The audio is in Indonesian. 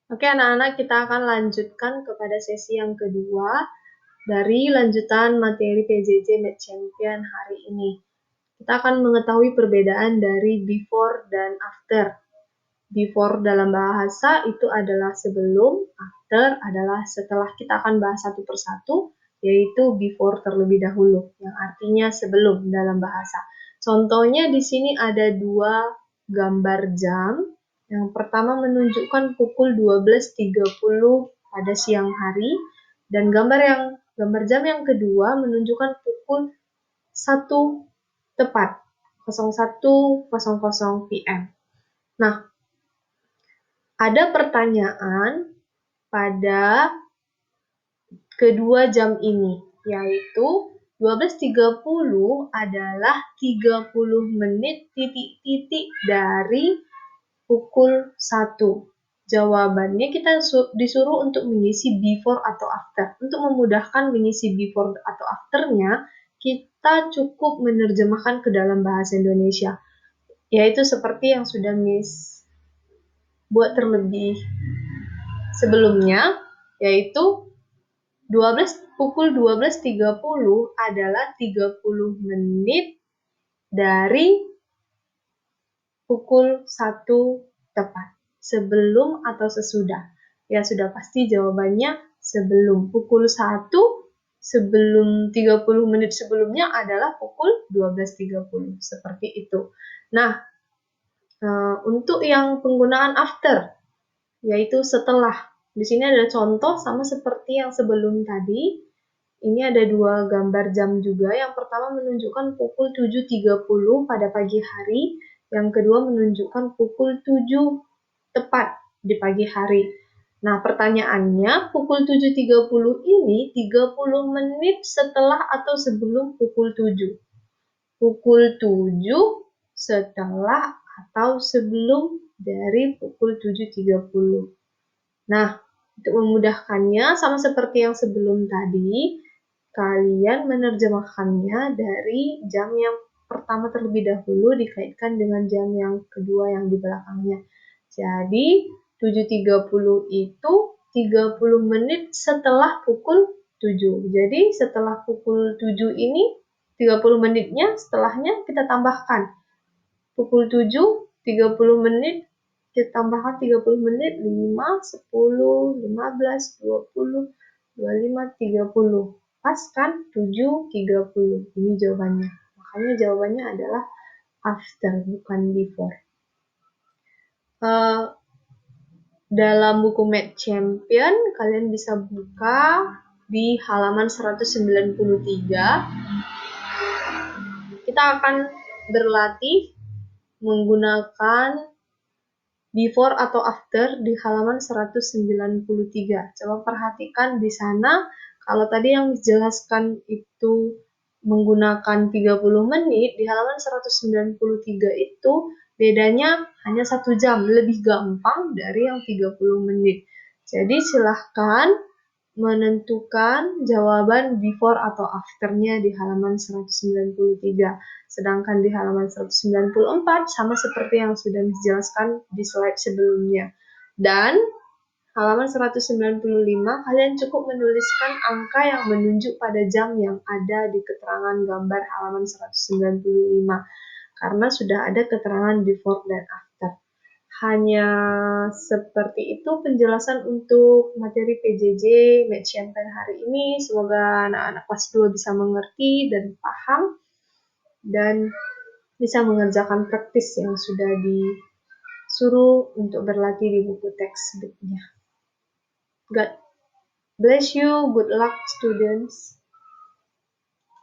Oke anak-anak, kita akan lanjutkan kepada sesi yang kedua dari lanjutan materi PJJ Math Champion hari ini. Kita akan mengetahui perbedaan dari before dan after. Before dalam bahasa itu adalah sebelum, after adalah setelah. Kita akan bahas satu persatu, yaitu before terlebih dahulu, yang artinya sebelum dalam bahasa. Contohnya di sini ada dua gambar jam. Yang pertama menunjukkan pukul 12.30 pada siang hari, dan gambar jam yang kedua menunjukkan pukul 1 tepat, 01.00 PM. Nah, ada pertanyaan pada kedua jam ini, yaitu 12.30 adalah 30 menit titik-titik dari pukul 1. Jawabannya kita disuruh untuk mengisi before atau after. Untuk memudahkan mengisi before atau after-nya, kita cukup menerjemahkan ke dalam bahasa Indonesia, yaitu seperti yang sudah Miss buat terlebih sebelumnya, yaitu pukul 12.30 adalah 30 menit dari pukul 1 tepat. Sebelum atau sesudah? Ya sudah pasti jawabannya sebelum. Pukul 1 sebelum 30 menit sebelumnya adalah pukul 12.30. Seperti itu. Nah, untuk yang penggunaan after, yaitu setelah. Di sini ada contoh sama seperti yang sebelum tadi. Ini ada dua gambar jam juga. Yang pertama menunjukkan pukul 7.30 pada pagi hari. Yang kedua menunjukkan pukul 7 tepat di pagi hari. Nah, pertanyaannya, pukul 7.30 ini 30 menit setelah atau sebelum pukul 7? Pukul 7 setelah atau sebelum dari pukul 7.30. Nah, untuk memudahkannya, sama seperti yang sebelum tadi, kalian menerjemahkannya dari jam yang pertama terlebih dahulu dikaitkan dengan jam yang kedua yang di belakangnya. Jadi, 7.30 itu 30 menit setelah pukul 7. Jadi, setelah pukul 7 ini, 30 menitnya setelahnya kita tambahkan. Pukul 7, 30 menit, kita tambahkan 30 menit, 5, 10, 15, 20, 25, 30. Pas kan? 7.30. Ini jawabannya. Makanya jawabannya adalah after, bukan before. Dalam buku Math Champion, kalian bisa buka di halaman 193. Kita akan berlatih menggunakan before atau after di halaman 193. Coba perhatikan di sana, kalau tadi yang dijelaskan itu menggunakan 30 menit, di halaman 193 itu bedanya hanya 1 jam, lebih gampang dari yang 30 menit. Jadi silahkan menentukan jawaban before atau after-nya di halaman 193. Sedangkan di halaman 194 sama seperti yang sudah dijelaskan di slide sebelumnya. Dan halaman 195 kalian cukup menuliskan angka yang menunjuk pada jam yang ada di keterangan gambar halaman 195. Karena sudah ada keterangan before dan after. Hanya seperti itu penjelasan untuk materi PJJ Math Champion hari ini. Semoga anak-anak kelas 2 bisa mengerti dan paham dan bisa mengerjakan praktis yang sudah disuruh untuk berlatih di buku textbook-nya. God bless you. Good luck, students.